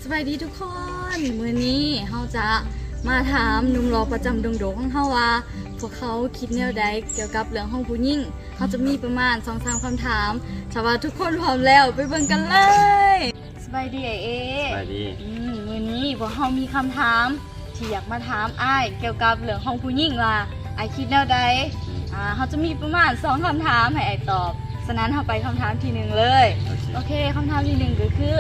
สวัสดีทุกคนมื้อนี้เราจะมาถามหนุ่มรอประจำดงโดของเราว่าพวกเขาคิดแนวใดเกี่ยวกับเรื่องของผู้หญิงเขาจะมีประมาณ 2-3 คำถามถ้าว่าทุกคนพร้อมแล้วไปเบิ่งกันเลยสบายดีเอ สบายดี มื้อนี้พวกเขามีคำถามที่อยากมาถามอ้ายเกี่ยวกับเรื่องของผู้หญิงว่าอ้ายคิดแนวใดเขาจะมีประมาณ2คำถามให้อ้ายตอบฉะนั้นเราไปคำถามที่1เลยโอเคคำถามที่1ก็คือ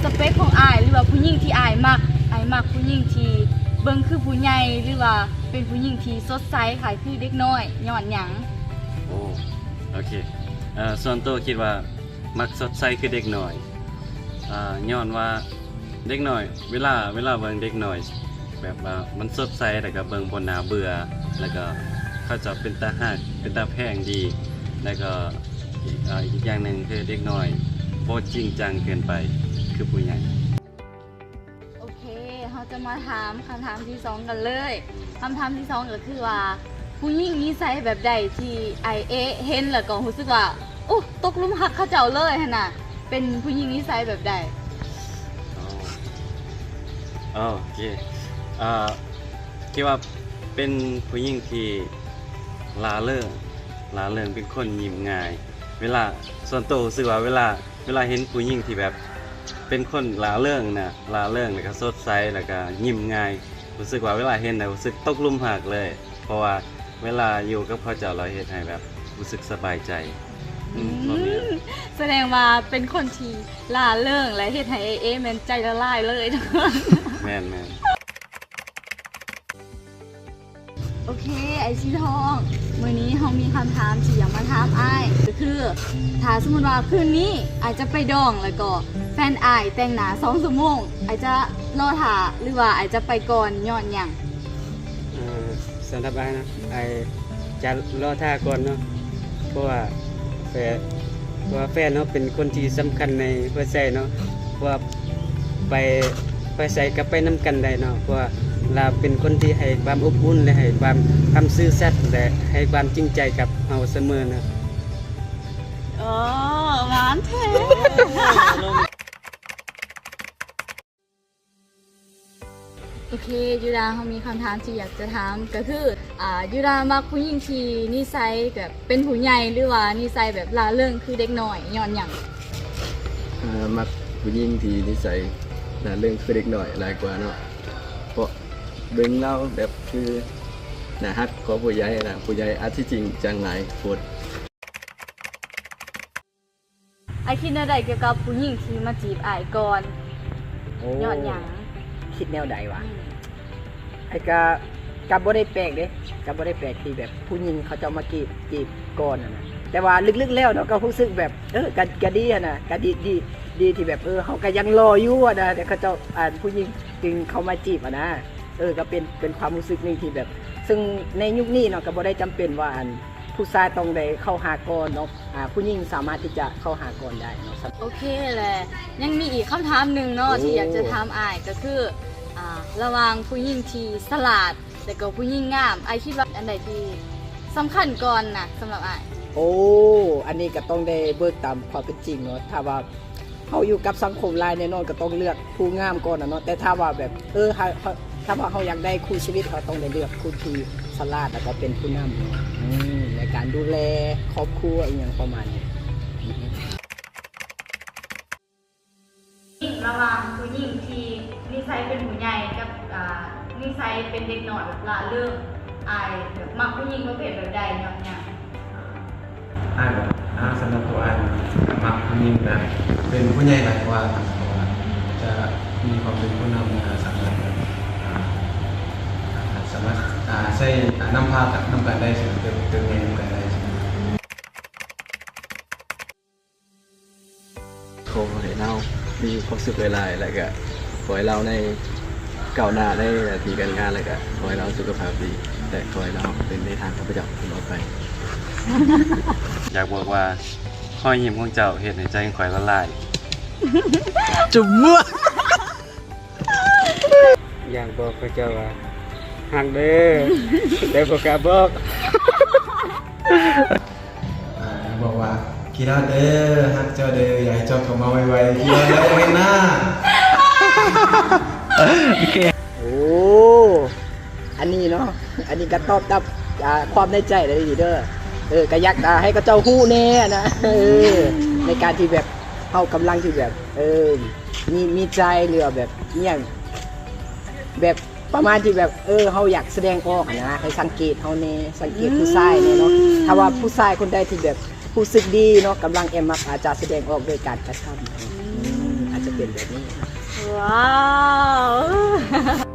สเปคของอ้ายหรือว่าผู้หญิงที่อ้ายมักผู้หญิงที่เบิ่งคือผู้ใหญ่หรือว่าเป็นผู้หญิงที่สดใสขายคือเด็กน้อยย้อนหยังโอ้โอเคส่วนตัวคิดว่ามักสดใสคือเด็กหน่อยย้อนว่าเด็กหน่อยเวลาเบิ่งเด็กหน่อยแบบว่ามันสดใสแล้วก็เบิ่งบ่น่าเบื่อแล้วก็เขาจะเป็นตาฮักเป็นตาแพงดีแล้วก็อีกอย่างหนึ่งคือเด็กน้อยบ่จริงจังเกินไปคือผู้ใหญ่โอเคเราจะมาถามคำถามที่2กันเลยคำถามที่2ก็คือว่าผู้หญิงนิสัยแบบใดที่ไอเห็นแล้วก็รู้สึกว่าตกหลุมรักเขาเจ้าเลยหั่นน่ะเป็นผู้หญิงนิสัยแบบใดโอเคคิดว่าเป็นผู้หญิงที่ลาเริงเป็นคนยิ้มง่ายเวลาส่วนตัวรู้สึกว่าเวลาเห็นผู้หญิงที่แบบเป็นคนลาเริงแล้วก็สดใสแล้วก็ยิ้มง่ายรู้สึกว่าเวลาเห็นแล้วรู้สึกตกหลุมรักเลยเพราะว่าเวลาอยู่กับเขาเจ้าเราเฮ็ดให้แบบรู้สึกสบายใจแสดงว่าเป็นคนที่ลาเริงและเฮ็ดให้แม่นใจละลายเลยทุกคนแม่นโอเคไอชีทองมื้อนี้เรามีคำถามที่อยากมาถามอ้ายก็คือถ้าสมมุติว่าคืนนี้อ้ายจะไปดองแล้วก็แฟนอ้ายแต่งหน้า2 ชั่วโมงอ้ายจะรอท่าหรือว่าอ้ายจะไปก่อนย้อนหยังสำหรับอ้ายนะอ้ายจะรอท่าก่อนเนาะเพราะว่าแฟนเนาะเป็นคนที่สำคัญในหัวใจเนาะเพราะว่าไปใส่กับไปน้ำกันได้เนาะเพราะว่าเราเป็นคนที่ให้ความอบอุ่นและให้ความซื่อสัตย์และให้ความจริงใจกับเราเสมอนะหวานแท้โอเคยูดาเขามีคำถามที่อยากจะถามก็คือยูดามักผู้หญิงที่นิสัยแบบเป็นผู้ใหญ่หรือว่านิสัยแบบลาเริงคือเด็กน้อยย้อนหยังมักผู้หญิงที่นิสัยลาเริงคือเด็กน้อยหลายกว่าเนาะเพราะเบิ่งเราแบบคือน่าฮักของผู้ใหญ่นะผู้ใหญ่อาจที่จริงจังหลายโคตรไอคิดแนวใดเกี่ยวกับผู้หญิงที่มาจีบอ้ายก่อนย้อนหยังคิดแนวใดวะไอ้กับบ่ได้แปลกเด้กับบ่ได้แปลกที่แบบผู้หญิงเขาจะมาจีบก่อนนะแต่ว่าลึกๆแล้วเนาะก็รู้สึกแบบก็ดีนะก็ดีที่แบบเขาก็ยังรออยู่นะแต่เขาจะผู้หญิงจึงเขามาจีบนะก็เป็นความรู้สึกนึงที่แบบซึ่งในยุคนี้เนาะก็บ่ได้จำเป็นว่าผู้ชายต้องได้เข้าหาก่อนเนาะผู้หญิงสามารถที่จะเข้าหาก่อนได้เนาะโอเคแหละยังมีอีกคำถามหนึ่งเนาะที่อยากจะถามอ้ายก็คือระหว่างผู้หญิงที่ฉลาดแต่ก็ผู้หญิงงามอ้ายคิดว่าอันใดที่สำคัญก่อนนะสำหรับอ้ายอันนี้ก็ต้องได้เบิกตามความเป็นจริงเนาะถ้าว่าเขาอยู่กับสังคมรายแน่นอนก็ต้องเลือกผู้งามก่อนนะเนาะแต่ถ้าว่าแบบถ้าว่าเขาอยากได้คู่ชีวิตเขาต้องได้เลือกคู่ที่ฉลาดแล้วก็เป็นผู้นำในการดูแลครอบครัวอย่างประมาณนี้ระหว่างผู้หญิงที่นิสัยเป็นผู้ใหญ่กับนิสัยเป็นเด็กน้อยแบบละเรื่องอายแบบมักผู้หญิงประเภทแบบใดย้อนหยังสำหรับตัวมักผู้หญิงแบบเป็นผู้ใหญ่หลายกว่าเพราะว่าจะมีความเป็นผู้นำสามารถใช้นำพากับนำกันได้สิ่งเติมเต็มกันได้ขอให้เรามีความสุขหลายๆแล้วก็ขอให้เราในก้าวหน้าในหน้าที่การงานแล้วก็ขอให้เราสุขภาพดีแต่ขอให้เราเป็นในทางข้าพเจ้าตลอดไปอยากบอกว่าข้อยิ้มของเจ้าเฮ็ดให้ใจข่อยละลายจุ่มมั่วอยากบอกพระเจ้าว่าหักเด้อแต่บ่กล้าบอกบอกว่าคิดเอาเด้อฮักเจ้าเด้ออยากให้เจ้าเข้ามาไวๆคิดเอาเด้อเห็นหน้า โอ้อันนี้เนาะอันนี้ก็ตอบรับความในใจเลยดีเด้อก็อยากให้กับเจ้าฮู้แน่นะในการที่แบบเฮากำลังที่แบบมีใจหรือแบบเนี่ยแบบประมาณที่แบบเฮาอยากแสดงออกนะให้สังเกตเฮาแน่สังเกตผู้ชายแน่เนาะถ้าว่าผู้ชายคนใดที่แบบรู้สึกดีเนาะกำลังมักอาจจะแสดงออกโดยการกระทำอาจจะเป็นแบบนี้ ว้าว